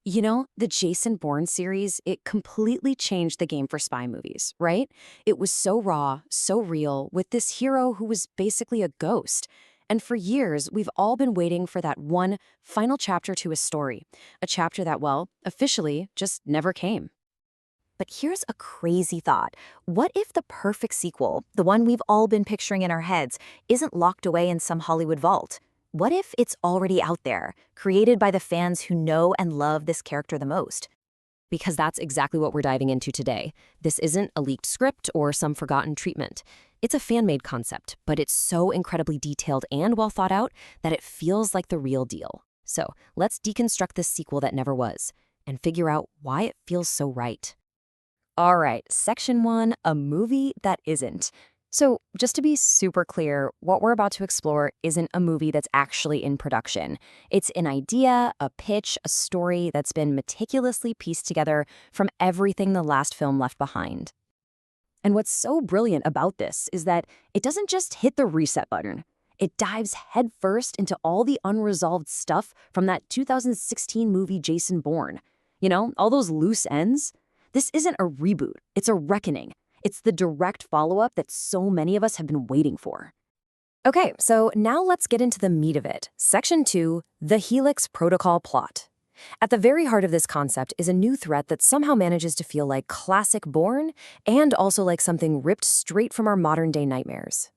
You know, the Jason Bourne series, it completely changed the game for spy movies, right? It was so raw, so real, with this hero who was basically a ghost. And for years, we've all been waiting for that one final chapter to his story, a chapter that, well, officially just never came. But here's a crazy thought. What if the perfect sequel, the one we've all been picturing in our heads, isn't locked away in some Hollywood vault? What if it's already out there, created by the fans who know and love this character the most? Because that's exactly what we're diving into today. This isn't a leaked script or some forgotten treatment. It's a fan-made concept, but it's so incredibly detailed and well thought out that it feels like the real deal. So let's deconstruct this sequel that never was and figure out why it feels so right. All right, section one, a movie that isn't. So, just to be super clear, what we're about to explore isn't a movie that's actually in production. It's an idea, a pitch, a story that's been meticulously pieced together from everything the last film left behind. And what's so brilliant about this is that it doesn't just hit the reset button. It dives headfirst into all the unresolved stuff from that 2016 movie Jason Bourne. You know, all those loose ends. This isn't a reboot, it's a reckoning. It's the direct follow-up that so many of us have been waiting for. Okay, so now let's get into the meat of it. Section 2, the Helix Protocol plot. At the very heart of this concept is a new threat that somehow manages to feel like classic Bourne and also like something ripped straight from our modern-day nightmares.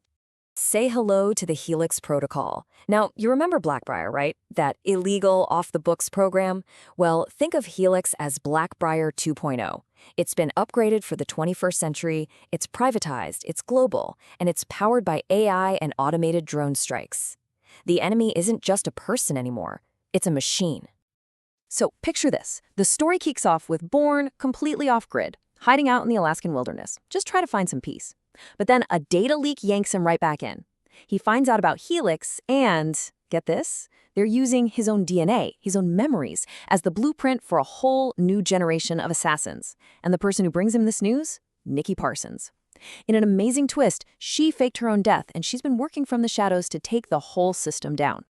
Say hello to the Helix Protocol. Now, you remember Blackbriar, right? That illegal, off-the-books program? Well, think of Helix as Blackbriar 2.0. It's been upgraded for the 21st century, it's privatized, it's global, and it's powered by AI and automated drone strikes. The enemy isn't just a person anymore, it's a machine. So picture this. The story kicks off with Bourne completely off-grid, hiding out in the Alaskan wilderness. Just try to find some peace. But then a data leak yanks him right back in. He finds out about Helix and, get this, they're using his own DNA, his own memories, as the blueprint for a whole new generation of assassins. And the person who brings him this news? Nikki Parsons. In an amazing twist, she faked her own death, and she's been working from the shadows to take the whole system down.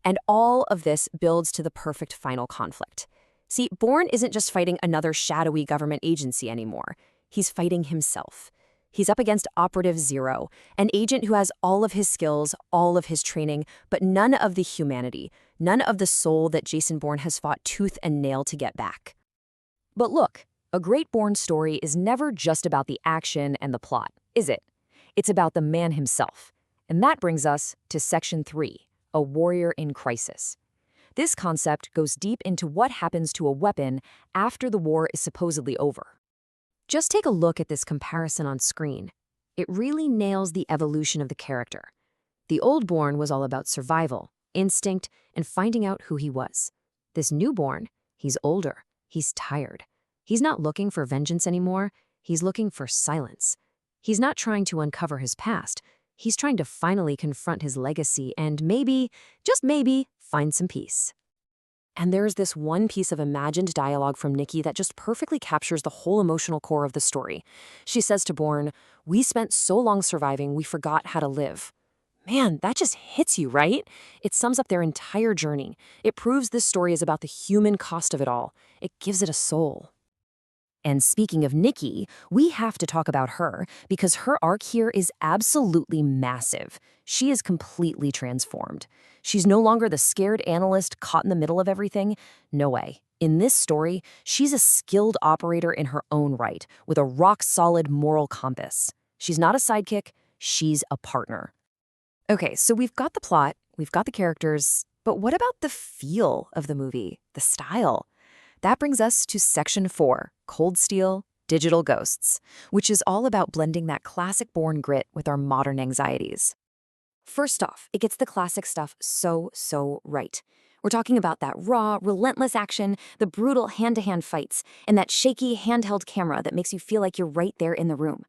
And all of this builds to the perfect final conflict. See, Bourne isn't just fighting another shadowy government agency anymore. He's fighting himself. He's up against Operative Zero, an agent who has all of his skills, all of his training, but none of the humanity, none of the soul that Jason Bourne has fought tooth and nail to get back. But look, a great Bourne story is never just about the action and the plot, is it? It's about the man himself. And that brings us to Section 3, a warrior in crisis. This concept goes deep into what happens to a weapon after the war is supposedly over. Just take a look at this comparison on screen. It really nails the evolution of the character. The old Bourne was all about survival, instinct, and finding out who he was. This new Bourne, he's older, he's tired. He's not looking for vengeance anymore, he's looking for silence. He's not trying to uncover his past, he's trying to finally confront his legacy and maybe, just maybe, find some peace. And there's this one piece of imagined dialogue from Nikki that just perfectly captures the whole emotional core of the story. She says to Bourne, "We spent so long surviving, we forgot how to live." Man, that just hits you, right? It sums up their entire journey. It proves this story is about the human cost of it all. It gives it a soul. And speaking of Nikki, we have to talk about her because her arc here is absolutely massive. She is completely transformed. She's no longer the scared analyst caught in the middle of everything. No way. In this story, she's a skilled operator in her own right, with a rock-solid moral compass. She's not a sidekick, she's a partner. Okay, so we've got the plot, we've got the characters, but what about the feel of the movie, the style? That brings us to Section 4, Cold Steel, Digital Ghosts, which is all about blending that classic Bourne grit with our modern anxieties. First off, it gets the classic stuff so right. We're talking about that raw, relentless action, the brutal hand-to-hand fights, and that shaky handheld camera that makes you feel like you're right there in the room.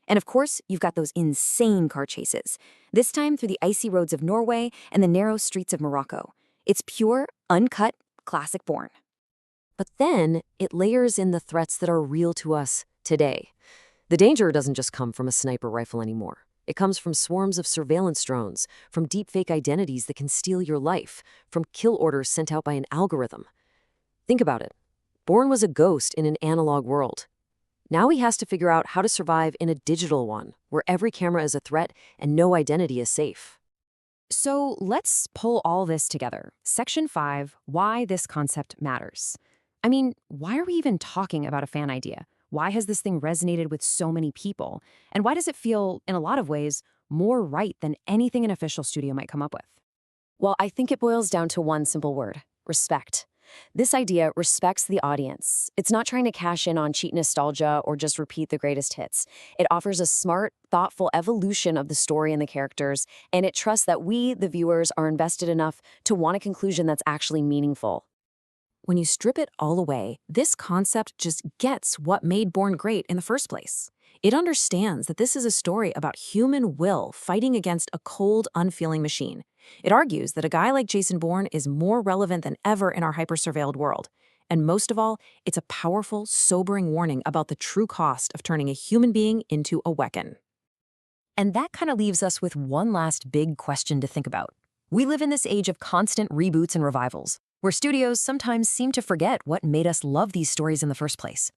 And of course, you've got those insane car chases, this time through the icy roads of Norway and the narrow streets of Morocco. It's pure, uncut, classic Bourne. But then it layers in the threats that are real to us today. The danger doesn't just come from a sniper rifle anymore. It comes from swarms of surveillance drones, from deepfake identities that can steal your life, from kill orders sent out by an algorithm. Think about it. Bourne was a ghost in an analog world. Now he has to figure out how to survive in a digital one, where every camera is a threat and no identity is safe. So let's pull all this together. Section 5, why this concept matters. I mean, why are we even talking about a fan idea? Why has this thing resonated with so many people? And why does it feel, in a lot of ways, more right than anything an official studio might come up with? Well, I think it boils down to one simple word: respect. This idea respects the audience. It's not trying to cash in on cheap nostalgia or just repeat the greatest hits. It offers a smart, thoughtful evolution of the story and the characters, and it trusts that we, the viewers, are invested enough to want a conclusion that's actually meaningful. When you strip it all away, this concept just gets what made Bourne great in the first place. It understands that this is a story about human will fighting against a cold, unfeeling machine. It argues that a guy like Jason Bourne is more relevant than ever in our hyper-surveilled world. And most of all, it's a powerful, sobering warning about the true cost of turning a human being into a weapon. And that kind of leaves us with one last big question to think about. We live in this age of constant reboots and revivals, where studios sometimes seem to forget what made us love these stories in the first place.